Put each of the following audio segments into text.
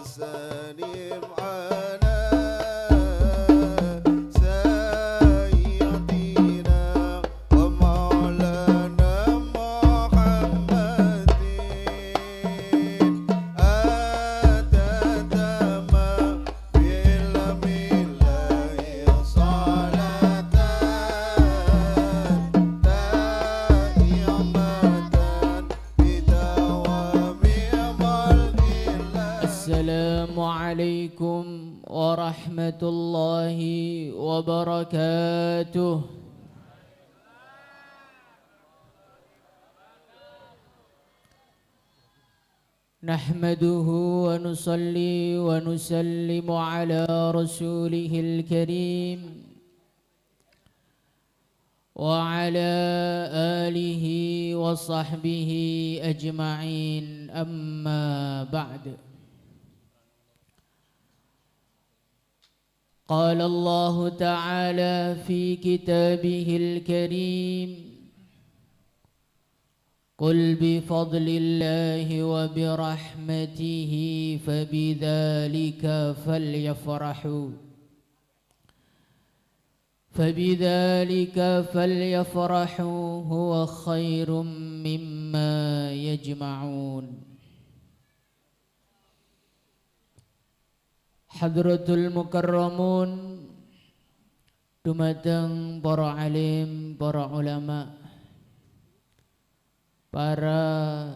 وسلم على سيدنا ومولانا محمد أتتما في علم الله صلاة السلام عليكم ورحمة الله وبركاته. نحمده ونصلي ونسلم على رسوله الكريم وعلى آله وصحبه أجمعين، أما بعد. قال الله تعالى في كتابه الكريم: قل بفضل الله وبرحمته فبذلك فليفرحوا هو خير مما يجمعون. Hadratul Mukarramun, dumateng para alim, para ulama, para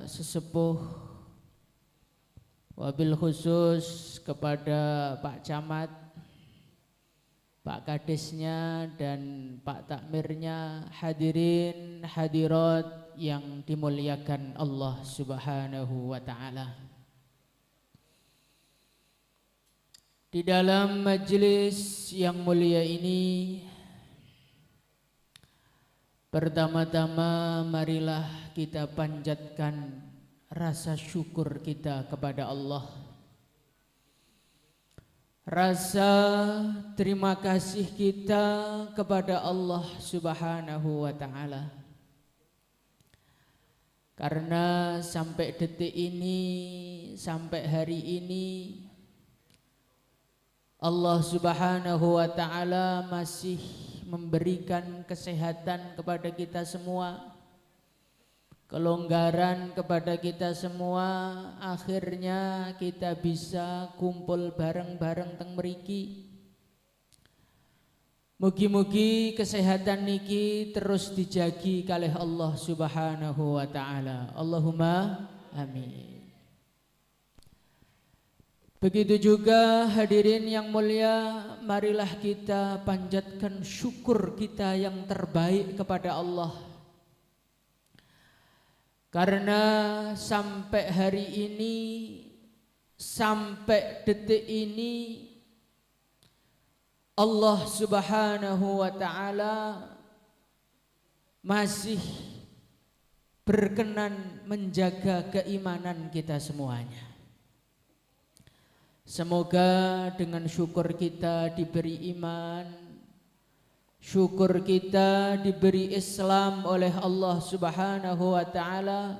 sesepuh, wabil khusus kepada Pak Camat, Pak Kadesnya dan Pak Takmirnya, hadirin hadirat yang dimuliakan Allah Subhanahu wa ta'ala. Di dalam majelis yang mulia ini, pertama-tama marilah kita panjatkan rasa syukur kita kepada Allah. Rasa terima kasih kita kepada Allah Subhanahu wa ta'ala. Karena sampai detik ini, sampai hari ini, Allah Subhanahu wa ta'ala masih memberikan kesehatan kepada kita semua, kelonggaran kepada kita semua. Akhirnya kita bisa kumpul bareng-bareng teng mriki. Mugi-mugi kesehatan niki terus dijagi kalih Allah Subhanahu wa ta'ala. Allahumma amin. Begitu juga hadirin yang mulia, marilah kita panjatkan syukur kita yang terbaik kepada Allah. Karena sampai hari ini, sampai detik ini, Allah Subhanahu wa ta'ala masih berkenan menjaga keimanan kita semuanya. Semoga dengan syukur kita diberi iman, syukur kita diberi Islam oleh Allah Subhanahu wa ta'ala.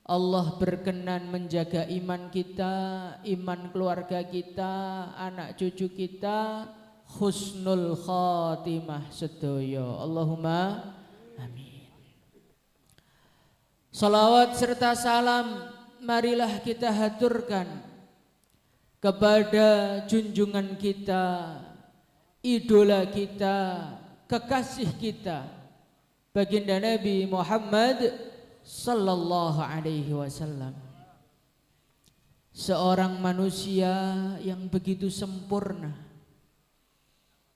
Allah berkenan menjaga iman kita, iman keluarga kita, anak cucu kita, husnul khatimah sedoyo. Allahumma amin. Salawat serta salam marilah kita haturkan kepada junjungan kita, idola kita, kekasih kita, baginda Nabi Muhammad sallallahu alaihi wasallam. Seorang manusia yang begitu sempurna,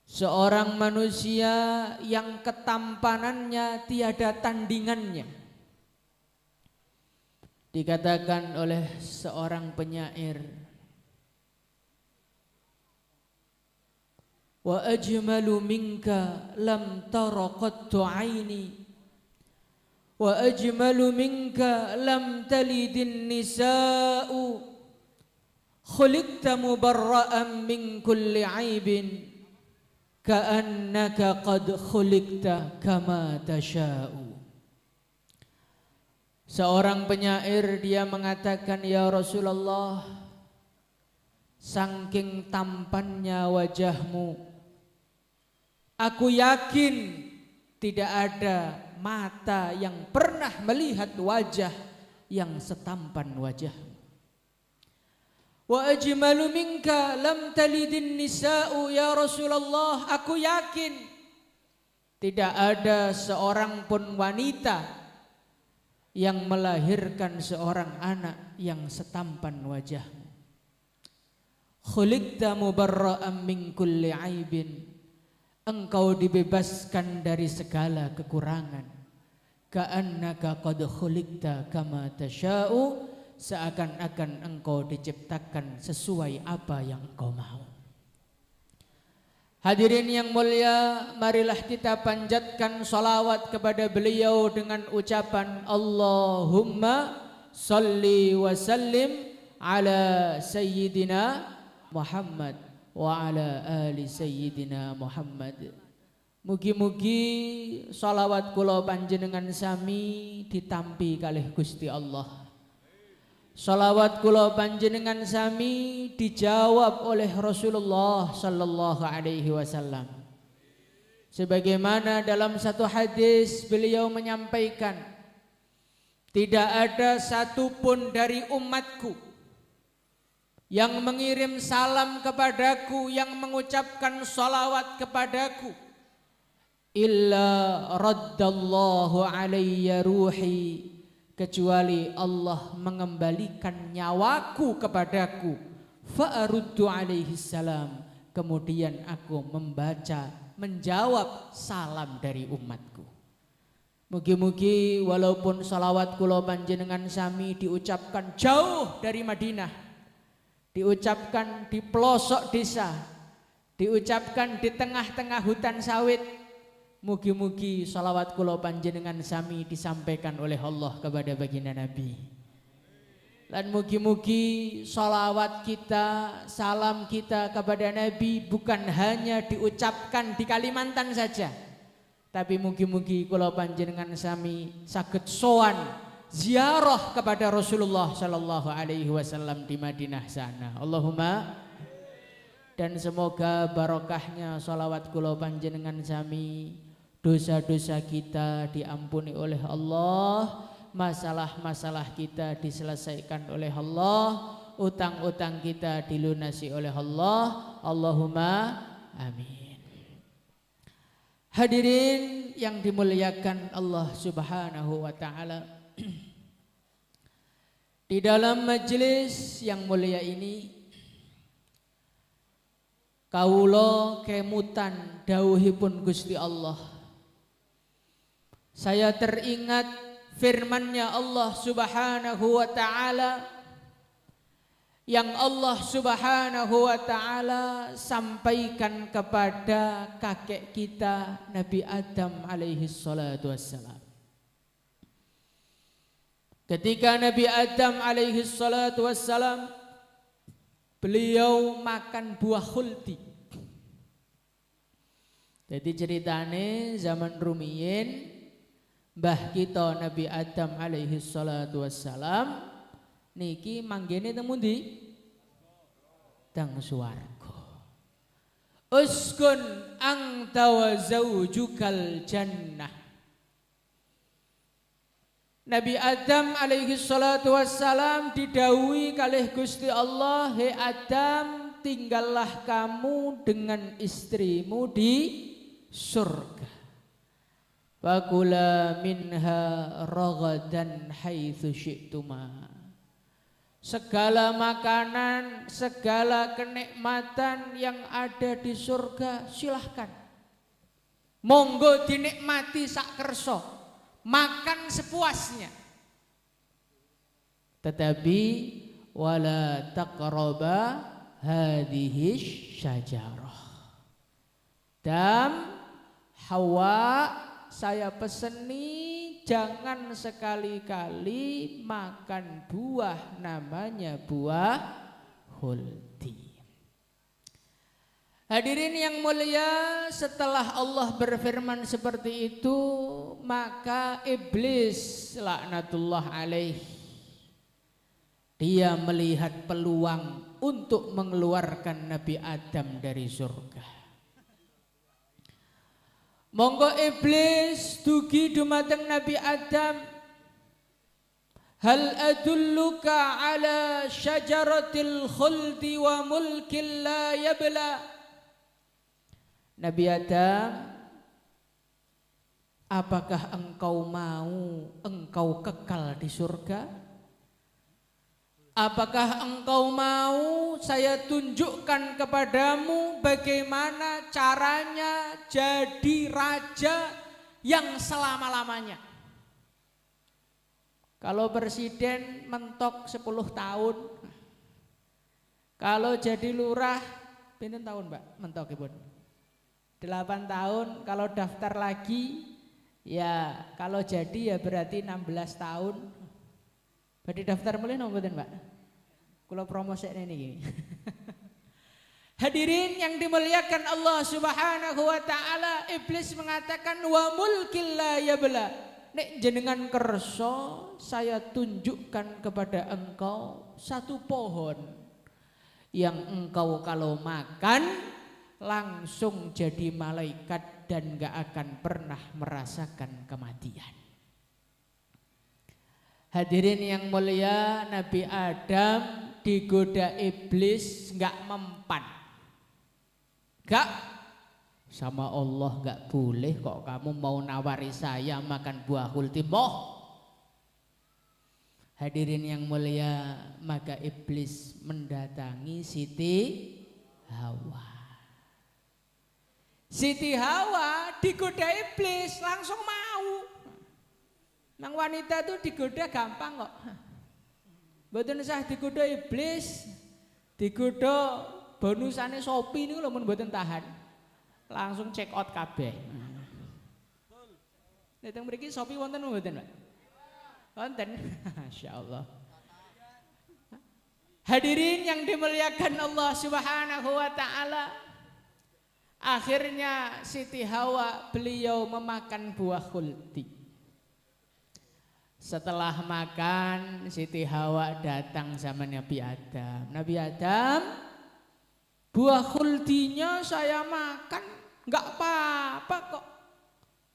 seorang manusia yang ketampanannya tiada tandingannya. Dikatakan oleh seorang penyair, wa ajmalu minka lam tara qattu aini, wa ajmalu minka lam talidin nisa'u, khuliqta mubarra'an min kulli aibin, ka'annaka qad khuliqta kama tasha'u. Seorang penyair dia mengatakan, ya Rasulullah, saking tampannya wajahmu, aku yakin tidak ada mata yang pernah melihat wajah yang setampan wajahmu. Wa ajmalu minka lam talidin nisa'u ya Rasulullah. Aku yakin tidak ada seorang pun wanita yang melahirkan seorang anak yang setampan wajahmu. Khuliqta mubarra'an min kulli aibin. Engkau dibebaskan dari segala kekurangan. Ka'annaka qad khuliqta kama tasha'u. Seakan-akan engkau diciptakan sesuai apa yang engkau mau. Hadirin yang mulia, marilah kita panjatkan salawat kepada beliau dengan ucapan Allahumma salli wa sallim ala sayyidina Muhammad wa ala ali sayyidina Muhammad. Mugi-mugi salawat kula panjenengan sami ditampi kalih Gusti Allah. Salawat kula panjenengan sami dijawab oleh Rasulullah sallallahu alaihi wasallam. Sebagaimana dalam satu hadis beliau menyampaikan, tidak ada satupun dari umatku yang mengirim salam kepadaku, yang mengucapkan salawat kepadaku, illa raddallahu alayya ruhi, kecuali Allah mengembalikan nyawaku kepadaku, fa'aruddu alaihi salam, kemudian aku menjawab salam dari umatku. Mugi-mugi walaupun salawat kula panjenengan sami diucapkan jauh dari Madinah, diucapkan di pelosok desa, diucapkan di tengah-tengah hutan sawit, mugi-mugi salawat kula panjenengan sami disampaikan oleh Allah kepada baginda Nabi. Dan mugi-mugi salawat kita, salam kita kepada Nabi bukan hanya diucapkan di Kalimantan saja, tapi mugi-mugi kula panjenengan sami saged sowan ziarah kepada Rasulullah sallallahu alaihi wasallam di Madinah sana. Allahumma. Dan semoga barokahnya salawat kula panjenengan sami, dosa-dosa kita diampuni oleh Allah, masalah-masalah kita diselesaikan oleh Allah, utang-utang kita dilunasi oleh Allah. Allahumma amin. Hadirin yang dimuliakan Allah Subhanahu wa taala, di dalam majelis yang mulia ini kawula kemutan dawuhipun Gusti Allah. Saya teringat firman-Nya Allah Subhanahu wa taala yang Allah Subhanahu wa taala sampaikan kepada kakek kita Nabi Adam alaihi salatu wassalam. Ketika Nabi Adam alaihi salatu wassalam beliau makan buah khuldi. Jadi ceritane zaman rumiyin mbah kita Nabi Adam alaihi salatu wassalam niki manggene teng pundi? Teng swarga. Uskun anta wa zaujukal jannah. Nabi Adam alaihi salatu wassalam didhawuhi kalih Gusti Allah, "He Adam, tinggallah kamu dengan istrimu di surga. Fakula minha ragadan haitsu syi'tuma." Segala makanan, segala kenikmatan yang ada di surga silahkan. Monggo dinikmati sak kersa, makan sepuasnya. Tetapi wala taqraba hadhihi syajarah. Dan Hawa, saya peseni jangan sekali-kali makan buah namanya buah khuldi. Hadirin yang mulia, setelah Allah berfirman seperti itu, maka iblis laknatullah alaih, dia melihat peluang untuk mengeluarkan Nabi Adam dari surga. Monggo iblis dugi dumateng Nabi Adam, hal adulluka ala syajaratil khuldi wa mulkin la yabla. Nabi Adam, apakah engkau mau engkau kekal di surga? Apakah engkau mau saya tunjukkan kepadamu bagaimana caranya jadi raja yang selama-lamanya? Kalau presiden mentok 10 tahun, kalau jadi lurah, pinten tahun Mbak mentok Ibu? 8 tahun, kalau daftar lagi, ya kalau jadi ya berarti 16 tahun. Berarti daftar mulai nomor mboten Mbak? Kula promosi ini. Hadirin yang dimuliakan Allah Subhanahu wa taala, iblis mengatakan wa mulkil la yabla. Nek jenengan kerso, saya tunjukkan kepada engkau satu pohon yang engkau kalau makan langsung jadi malaikat dan gak akan pernah merasakan kematian. Hadirin yang mulia, Nabi Adam digoda iblis gak mempan. Gak, sama Allah gak boleh kok kamu mau nawari saya makan buah hultimoh. Hadirin yang mulia, maka iblis mendatangi Siti Hawa. Siti Hawa digoda iblis langsung mau. Nang wanita itu digoda gampang kok. Mboten usah digoda iblis, digoda bonusane Shopee niku lho mun mboten tahan. Langsung check out kabeh. Nek teng mriki Shopee wonten mboten, Pak? Wonten. Masyaallah. Hadirin yang dimuliakan Allah Subhanahu wa taala. Akhirnya Siti Hawa beliau memakan buah khuldi. Setelah makan, Siti Hawa datang sama Nabi Adam. Nabi Adam, buah khuldinya saya makan, nggak apa-apa kok.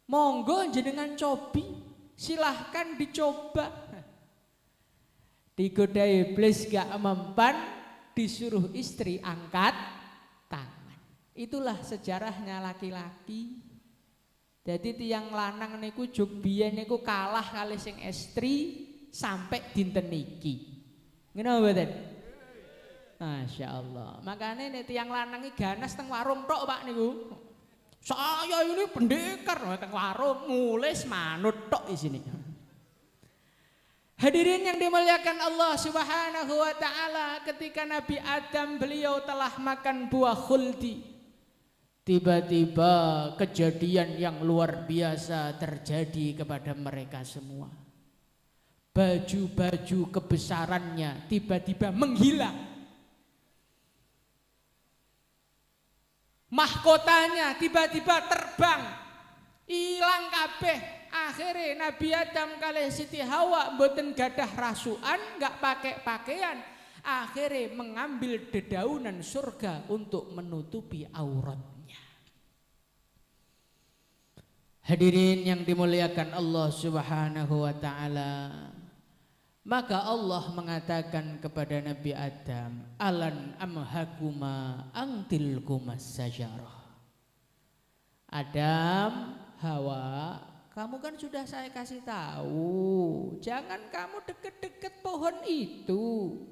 Monggo jenengan cobi, silahkan dicoba. Digoda iblis gak mempan, disuruh istri angkat tangan. Itulah sejarahnya laki-laki. Jadi tiang lanang niku juk biyen niku kalah kali sing estri sampai dinten niki. Ngene mboten? Masyaallah. Makane nek tiang lanang iki ganas teng warung tok Pak niku. Saya ini pendekar teng warung nulis manut tok isine. Hadirin yang dimuliakan Allah Subhanahu wa taala, ketika Nabi Adam beliau telah makan buah khuldi. Tiba-tiba kejadian yang luar biasa terjadi kepada mereka semua. Baju-baju kebesarannya tiba-tiba menghilang. Mahkotanya tiba-tiba terbang. Hilang kabeh. Akhirnya Nabi Adam kali Siti Hawa mboten gadah rasukan, gak pakai pakaian. Akhirnya mengambil dedaunan surga untuk menutupi aurat. Hadirin yang dimuliakan Allah Subhanahu wa taala. Maka Allah mengatakan kepada Nabi Adam, "Alan amhakuma angtilkumas sajarah." Adam, Hawa, kamu kan sudah saya kasih tahu, jangan kamu deket-deket pohon itu.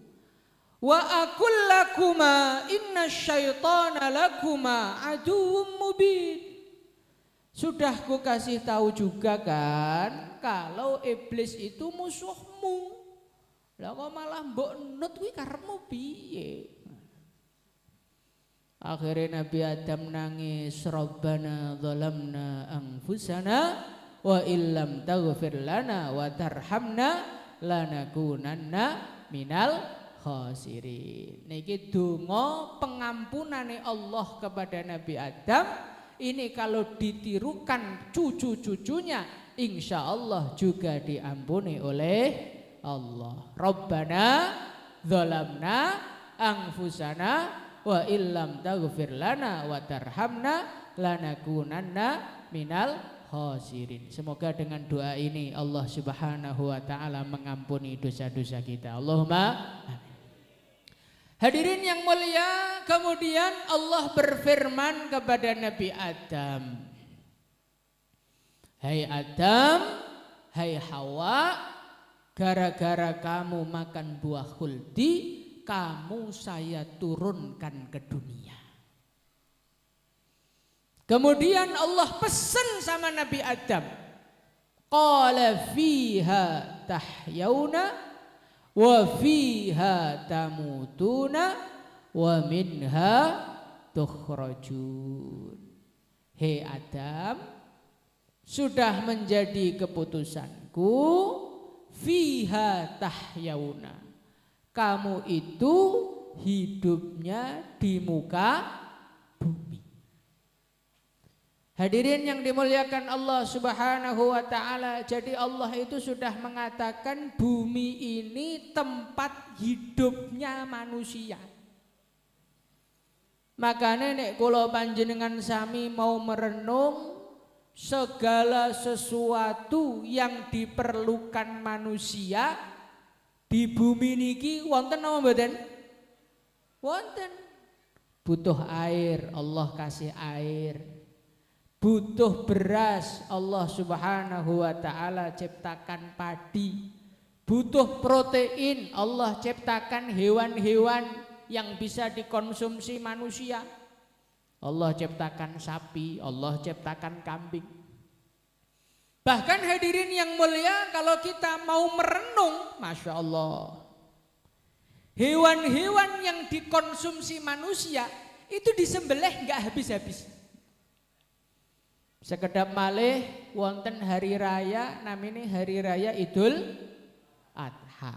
Wa aqul lakuma innasyaitana lakuma aduwwum mubin. Sudah ku kasih tahu juga kan kalau iblis itu musuhmu. Lah kok malah mbok nut kuwi karepmu piye? Akhirnya Nabi Adam nangis, Rabbana zalamna anfusana wa illam taghfir lana wa tarhamna lanakunanna minal khasirin. Niki donga pengampunane Allah kepada Nabi Adam. Ini kalau ditirukan cucu-cucunya, insya Allah juga diampuni oleh Allah. Rabbana zalamna anfusana wa illam taghfir lana wa tarhamna lanakunanna minal khasirin. Semoga dengan doa ini Allah Subhanahu wa taala mengampuni dosa-dosa kita. Allahumma amin. Hadirin yang mulia, kemudian Allah berfirman kepada Nabi Adam, hai Adam, hai Hawa, gara-gara kamu makan buah khuldi, kamu saya turunkan ke dunia. Kemudian Allah pesan sama Nabi Adam, qala fiha tahyauna wa fiha tamutuna wa minha tukhrajun. Hei Adam, sudah menjadi keputusanku, fiha tahyauna, kamu itu hidupnya di muka bumi. Hadirin yang dimuliakan Allah Subhanahu wa taala, jadi Allah itu sudah mengatakan bumi ini tempat hidupnya manusia. Makanya nek kula panjenengan sami mau merenung segala sesuatu yang diperlukan manusia di bumi niki wonten napa mboten? Wonten. Butuh air, Allah kasih air. Butuh beras, Allah Subhanahu wa taala ciptakan padi. Butuh protein, Allah ciptakan hewan-hewan yang bisa dikonsumsi manusia. Allah ciptakan sapi, Allah ciptakan kambing. Bahkan hadirin yang mulia, kalau kita mau merenung, Masya Allah, hewan-hewan yang dikonsumsi manusia itu disembelih nggak habis-habis. Sekedap malih wonten hari raya, namanya hari raya Idul Adha.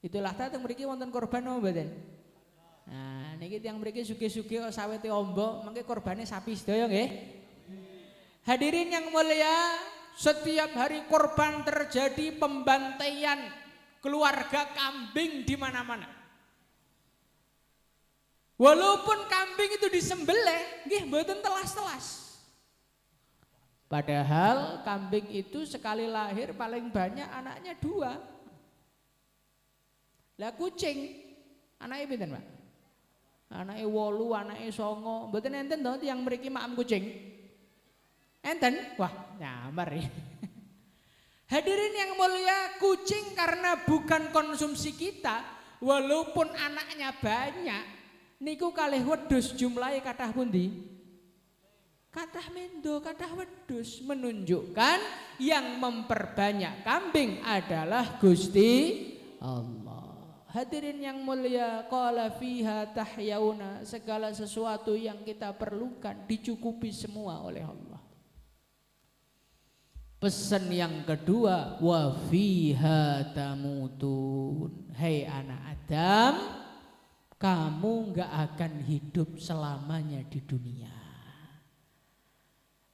Idul Adha teng mriki wonten korban napa mboten? Nah, niki tiyang mriki sugih-sugih sawete ombo, mengke korbane sapi sedaya nggih. Hadirin yang mulia, setiap hari korban terjadi pembantaian keluarga kambing di mana-mana. Walaupun kambing itu disembelih, nggih mboten telas-telas. Padahal kambing itu sekali lahir paling banyak anaknya 2. Lah kucing anaknya pinten, Pak? Anaknya 8, anaknya 9. Mboten enten to tiyang mriki maem kucing? Enten? Wah, nyamar ya. Hadirin yang mulia, kucing karena bukan konsumsi kita, walaupun anaknya banyak, niku kalih wedhus jumlahe kathah pundi? Kathah mendo, kathah wedhus, menunjukkan yang memperbanyak kambing adalah Gusti Allah. Hadirin yang mulia, qala fiha tahyauna, segala sesuatu yang kita perlukan dicukupi semua oleh Allah. Pesan yang kedua, wa fiha tamutun. Hei anak Adam, kamu enggak akan hidup selamanya di dunia.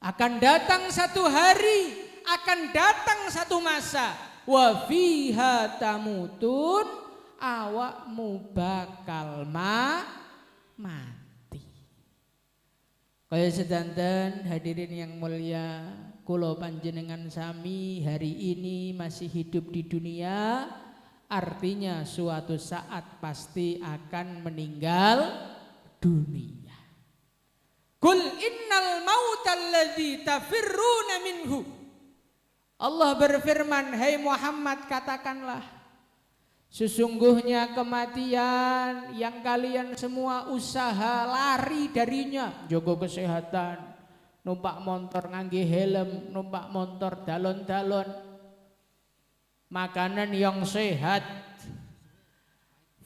Akan datang satu hari, akan datang satu masa, wa fiha tamutun, awakmu bakal mati. Kaya sedanten hadirin yang mulia, kula panjenengan sami hari ini masih hidup di dunia, artinya suatu saat pasti akan meninggal dunia. Qul innal mautal ladzi tafirruna minhu. Allah berfirman, hai Muhammad, katakanlah, sesungguhnya kematian yang kalian semua usaha lari darinya, jaga kesehatan, numpak motor ngangge helm, numpak motor dalon-dalon, makanan yang sehat,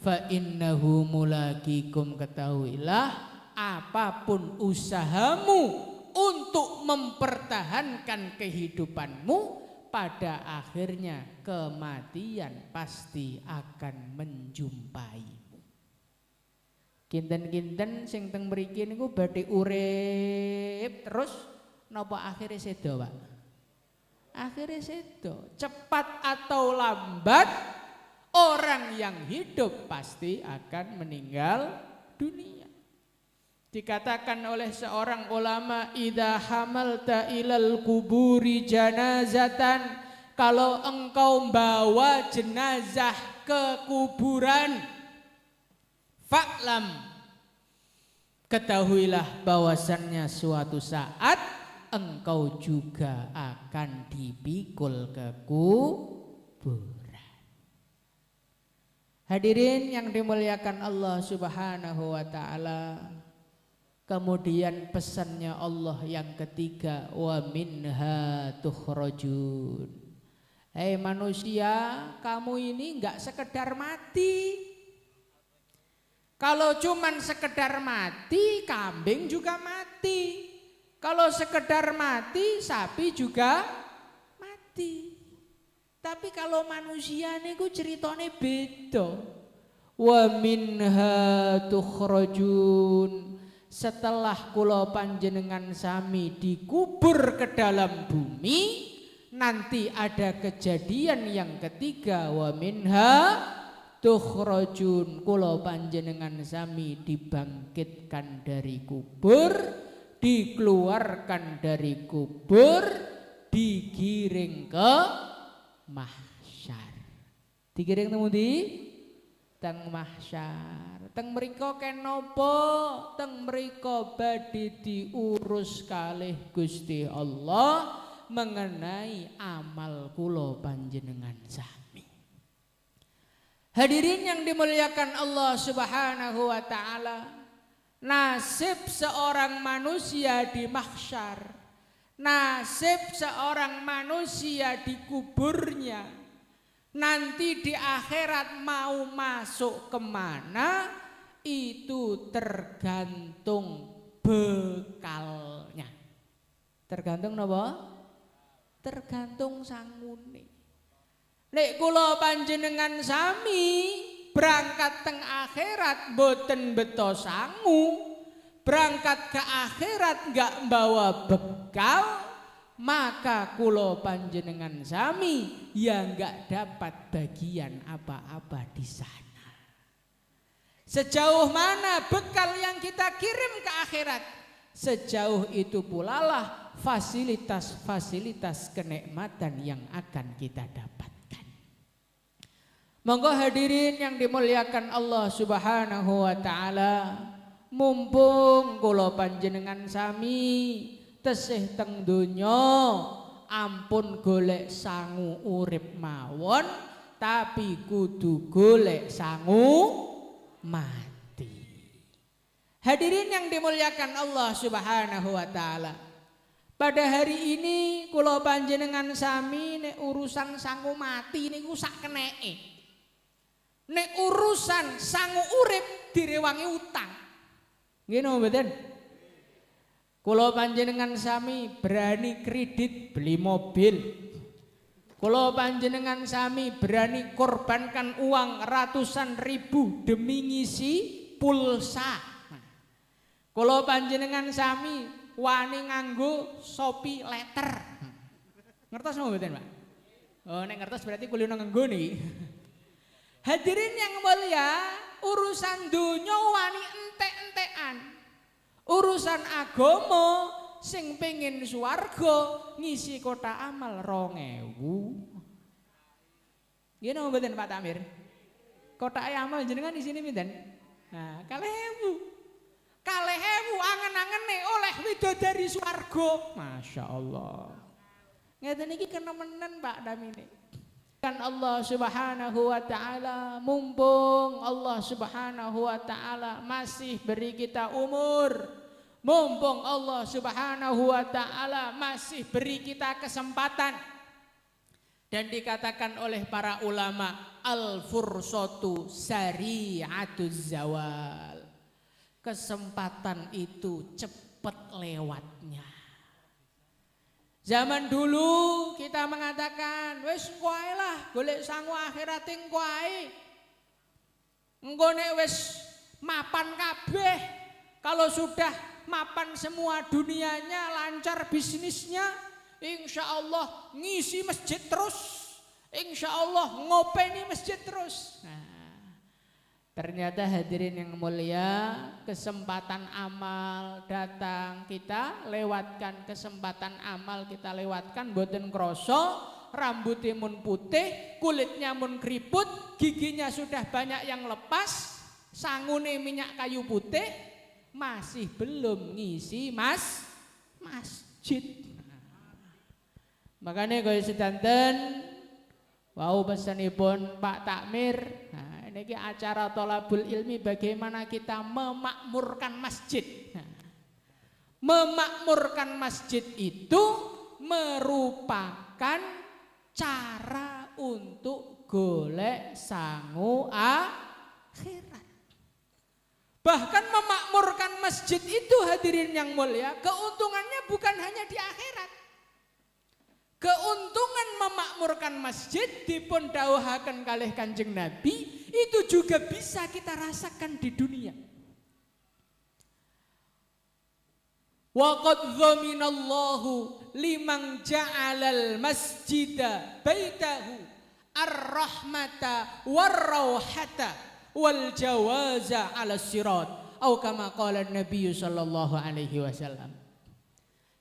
fa innahu mulaqikum, ketahuilah apapun usahamu untuk mempertahankan kehidupanmu, pada akhirnya kematian pasti akan menjumpaimu. Kinten-kinten sing teng mriki niku badhe urip terus napa akhire sedo, Pak? Akhire sedo. Cepat atau lambat Orang yang hidup pasti akan meninggal dunia. Dikatakan oleh seorang ulama, idza hamalta ilal kuburi janazatan, kalau engkau bawa jenazah ke kuburan, fa'lam, ketahuilah bahwasannya suatu saat engkau juga akan dipikul ke kuburan. Hadirin yang dimuliakan Allah Subhanahu wa ta'ala. Kemudian pesannya Allah yang ketiga, wa minha tukhrajun. Hei manusia, kamu ini enggak sekedar mati. Kalau cuman sekedar mati, kambing juga mati. Kalau sekedar mati, sapi juga mati. Tapi kalau manusia niku ceritane beda. Wa minha tukhrajun. Setelah kula panjenengan sami dikubur ke dalam bumi, nanti ada kejadian yang ketiga, wa minha tukhrajun. Kula panjenengan sami dibangkitkan dari kubur, dikeluarkan dari kubur, digiring ke mahsyar. Digiring temu di teng mahsyar. Teng mriko kenapa? Teng mriko badhe diurus kalih Gusti Allah mengenai amal kula panjenengan sami. Hadirin yang dimuliakan Allah Subhanahu wa taala, nasib seorang manusia di mahsyar, nasib seorang manusia di kuburnya, nanti di akhirat mau masuk kemana, itu tergantung bekalnya. Tergantung napa? Tergantung sangune. Nek kula panjenengan sami berangkat teng akhirat boten beto sangu, berangkat ke akhirat enggak bawa bekal, maka kula panjenengan sami ya enggak dapat bagian apa-apa di sana. Sejauh mana bekal yang kita kirim ke akhirat, sejauh itu pula lah fasilitas-fasilitas kenikmatan yang akan kita dapatkan. Monggo hadirin yang dimuliakan Allah Subhanahu wa taala, mumpung kula panjenengan sami tesih teng donya ampun golek sangu urip mawon, tapi kudu golek sangu mati. Hadirin yang dimuliakan Allah Subhanahu wa taala, pada hari ini kula panjenengan sami nek urusan sangu mati niku sak keneke. Nek urusan sangu urip direwangi utang. Nggih napa mboten? Kula panjenengan sami berani kredit beli mobil. Kula panjenengan sami berani korbankan uang ratusan ribu demi ngisi pulsa. Kula panjenengan sami wani nganggo Shopee letter. Ngertos napa mboten, Pak? Oh, nek ngertos berarti kula nganggo niki. Hadirin yang mulia, urusan dunya wani entek-entekan. Urusan agama sing pengin swarga ngisi kota amal 2000. Nggih napa mboten Pak Tamir? Kota amal jenengan di sini pinten? Nah, 2000. 2000 angen-angene oleh widodari swarga. Masyaallah. Ngeten iki kenemenen Pak Damine. Kan Allah Subhanahu wa taala, mumpung Allah Subhanahu wa taala masih beri kita umur, mumpung Allah Subhanahu wa taala masih beri kita kesempatan, dan dikatakan oleh para ulama al-fursatu sari'atuz zawal, kesempatan itu cepat lewatnya. Zaman dulu kita mengatakan, wis engko ae lah, golek sangu akhirat engko ae. Engko nek wis mapan kabeh, kalau sudah mapan semua dunianya, lancar bisnisnya, insya Allah ngisi masjid terus, insya insya Allah ngopeni masjid terus. Nah, ternyata hadirin yang mulia, kesempatan amal datang kita lewatkan, kesempatan amal kita lewatkan, boten kroso, rambutnya mun putih, kulitnya mun keriput, giginya sudah banyak yang lepas, sangune minyak kayu putih, masih belum ngisi masjid. Makanya kaya sedanten wau pesanipun Pak Takmir. Nah, ini acara tolabul ilmi bagaimana kita memakmurkan masjid. Nah, memakmurkan masjid itu merupakan cara untuk golek sangu akhirat. Bahkan memakmurkan masjid itu hadirin yang mulia, keuntungannya bukan hanya di akhirat. Keuntungan memakmurkan masjid dipun dawuhaken kalih Kanjeng Nabi itu juga bisa kita rasakan di dunia. Wa qad dhaminallahu liman ja'alal masjida baitahu ar-rahmata war-rauhata wal jawaza 'ala sirat atau kama qala Nabi sallallahu alaihi wasallam.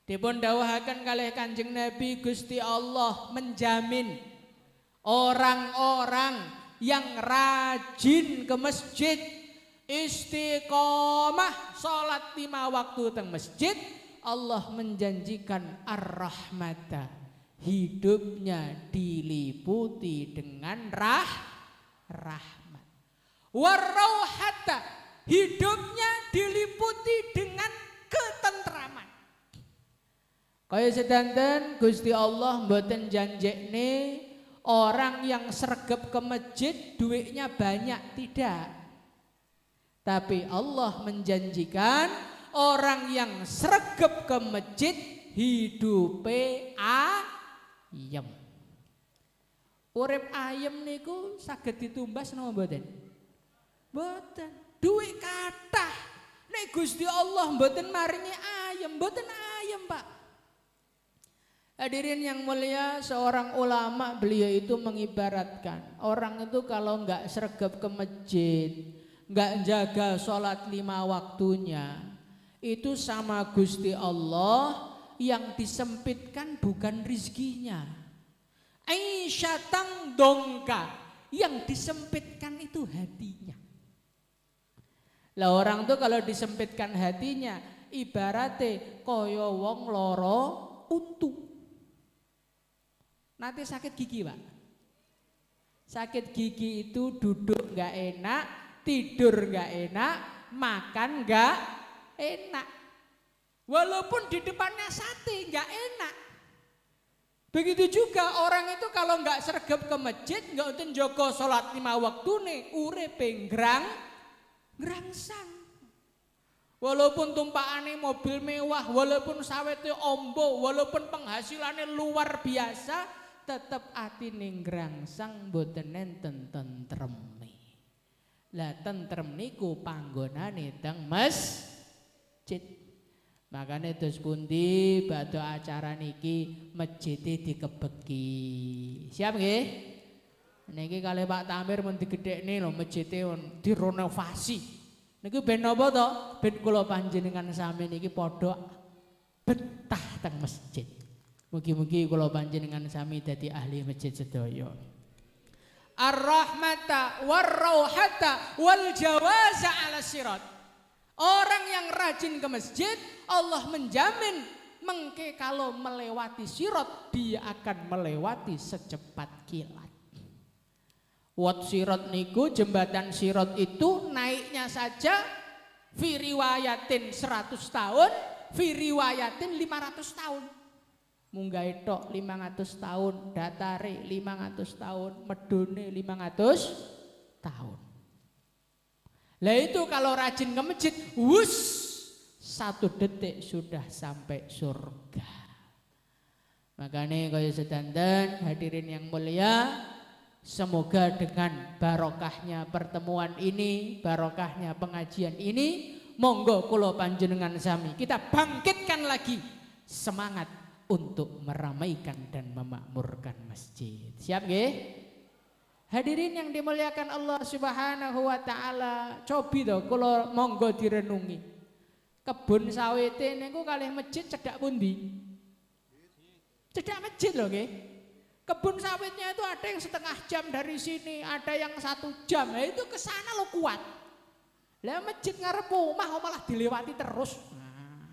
Dipun dawuhaken kalih Kanjeng Nabi, Gusti Allah menjamin orang-orang yang rajin ke masjid, istiqomah salat 5 waktu teng masjid, Allah menjanjikan ar-rahmata, hidupnya diliputi dengan rahmat. War-rauhata, hidupnya diliputi dengan ketentraman. Kaya sedanten Gusti Allah mboten janjekne orang yang sregep ke masjid duitnya banyak, tidak. Tapi Allah menjanjikan orang yang sregep ke masjid hidupe ayem. Urip ayem niku saged ditumbas napa mboten? Mboten. Duit kathah. Nek Gusti Allah mboten maringi ayem, mboten ayem, Pak. Hadirin yang mulia, seorang ulama beliau itu mengibaratkan orang itu kalau enggak sregep ke masjid, enggak jaga sholat 5 waktunya, itu sama Gusti Allah yang disempitkan bukan rizkinya. Aisyatang dongka, yang disempitkan itu hatinya. Lah orang tuh kalau disempitkan hatinya ibaratnya kaya wong loro untu. Nanti sakit gigi, Pak. Sakit gigi itu duduk gak enak, tidur gak enak, makan gak enak. Walaupun di depannya sate gak enak. Begitu juga orang itu kalau gak sregep ke masjid, gak untuk njogo sholat 5 waktu nih, uripe ngrangsang. Walaupun tumpakane mobil mewah, walaupun sawete ombo, walaupun penghasilannya luar biasa, tetep atine ngrangsang mboten enten tentreme. Lah tentrem niku panggonane teng masjid. Makane terus pundi badhe acara niki masjide dikebeki. Siap nggih? Niki kalih Pak Tamir mun digedhekne lho masjide direnovasi. Niki ben napa to? Ben kula panjenengan sami niki padha betah teng masjid. Mugi-mugi kula panjenengan sami dadi ahli masjid sedaya. Ar-rahmata war-rauhata wal jawaza 'ala sirat. Orang yang rajin ke masjid, Allah menjamin mengke kalau melewati sirat dia akan melewati secepat kilat. Wat sirat niku jembatan sirat itu naiknya saja fi riwayatin 100 tahun, fi riwayatin 500 tahun. Munggah tok 500 tahun, datare 500 tahun, medone 500 tahun. Lah itu kalau rajin ke masjid, wus 1 detik sudah sampai surga. Makanya kaya sedanten hadirin yang mulia, semoga dengan barokahnya pertemuan ini, barokahnya pengajian ini, monggo kula panjenengan sami kita bangkitkan lagi semangat untuk meramaikan dan memakmurkan masjid. Siap nggih? Hadirin yang dimuliakan Allah Subhanahu wa taala, cobi to kula monggo direnungi. Kebun sawite niku kalih masjid cedhak pundi? Cedhak masjid lho nggih. Kebun sawitnya itu ada yang setengah jam dari sini, ada yang 1 jam. Nah, itu ke sana lo kuat. Lah masjid ngarep omah malah dilewati terus. Nah.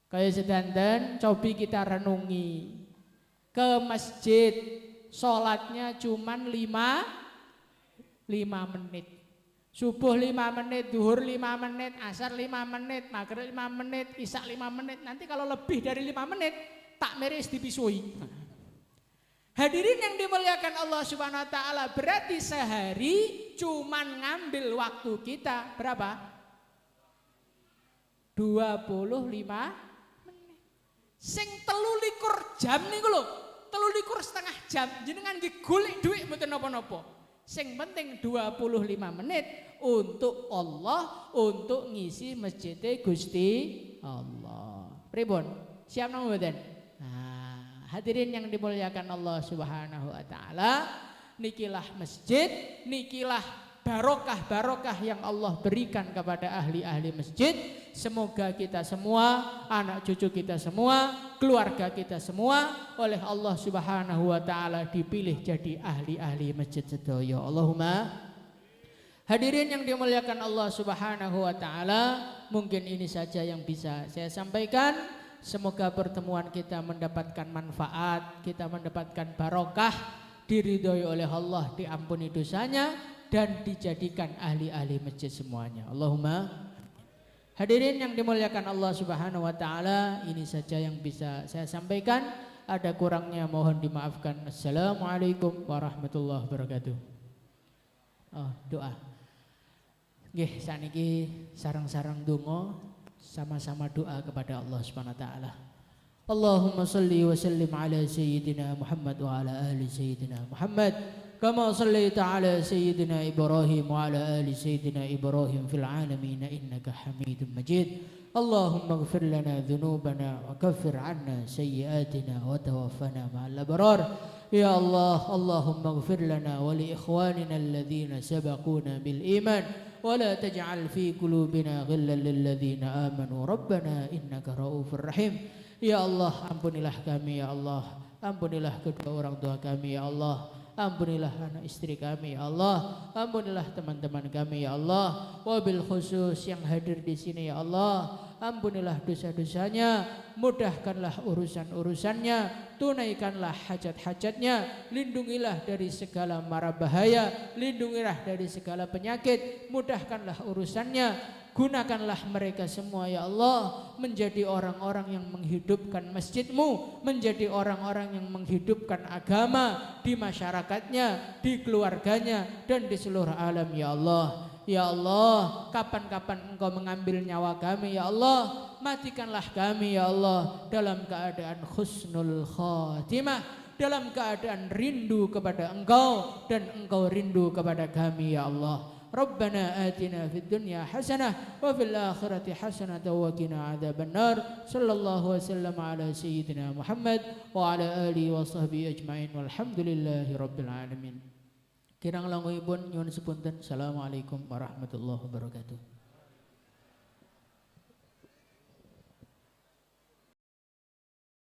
Kayak sedanten cobi kita renungi. Ke masjid sholatnya cuman 5 menit. Subuh 5 menit, duhur 5 menit, asar 5 menit, maghrib 5 menit, isya 5 menit. Nanti kalau lebih dari 5 menit tak miris dipisui. Hadirin yang dimuliakan Allah Subhanahu wa taala, berarti sehari cuman ngambil waktu kita berapa? 25 menit. Sing 23 jam niku lho, 23,5 jam jenengan nggih golek dhuwit mboten napa-napa. Sing penting 25 menit untuk Allah, untuk ngisi masjid Gusti Allah. Pripun? Siap napa mboten? Nah, hadirin yang dimuliakan Allah Subhanahu wa taala, nikilah masjid, nikilah barokah-barokah yang Allah berikan kepada ahli-ahli masjid. Semoga kita semua, anak cucu kita semua, keluarga kita semua oleh Allah Subhanahu wa taala dipilih jadi ahli-ahli masjid sedaya. Allahumma. Hadirin yang dimuliakan Allah Subhanahu wa taala, mungkin ini saja yang bisa saya sampaikan. Semoga pertemuan kita mendapatkan manfaat, kita mendapatkan barokah, diridhoi oleh Allah, diampuni dosanya dan dijadikan ahli-ahli masjid semuanya. Allahumma. Hadirin yang dimuliakan Allah Subhanahu wa taala, ini saja yang bisa saya sampaikan. Ada kurangnya mohon dimaafkan. Assalamualaikum warahmatullahi wabarakatuh. Oh, doa. Nggih, saniki sareng-sareng donga, sama-sama doa kepada Allah Subhanahu wa taala. Allahumma salli wa sallim ala sayyidina Muhammad wa ala ali sayyidina Muhammad. كما صليت على سيدنا إبراهيم وعلى آل سيدنا إبراهيم في العالمين إنك حميد مجيد اللهم اغفر لنا ذنوبنا وكفر عنا سيئاتنا وتوفنا مع الأبرار يا الله اللهم اغفر لنا ولإخواننا الذين سبقونا بالإيمان ولا تجعل في قلوبنا غلا للذين آمنوا ربنا إنك رؤوف رحيم يا الله ampunilah kami ya Allah, ampunilah kedua orang tua kami ya Allah, ampunilah anak istri kami ya Allah, ampunilah teman-teman kami ya Allah, wabil khusus yang hadir di sini ya Allah, ampunilah dosa-dosanya, mudahkanlah urusan-urusannya, tunaikanlah hajat-hajatnya, lindungilah dari segala mara bahaya, lindungilah dari segala penyakit, mudahkanlah urusannya. Gunakanlah mereka semua ya Allah menjadi orang-orang yang menghidupkan masjid-Mu, menjadi orang-orang yang menghidupkan agama di masyarakatnya, di keluarganya dan di seluruh alam ya Allah. Ya Allah, kapan-kapan Engkau mengambil nyawa kami ya Allah, matikanlah kami ya Allah dalam keadaan husnul khatimah, dalam keadaan rindu kepada Engkau dan Engkau rindu kepada kami ya Allah. ربنا آتنا في الدنيا حسنة وفي الآخرة حسنة وقنا عذاب النار صلى الله وسلم على سيدنا محمد وعلى آله وصحبه أجمعين والحمد لله رب العالمين. Kirang langkungipun nyuwun sepunten. Assalamualaikum warahmatullahi wabarakatuh.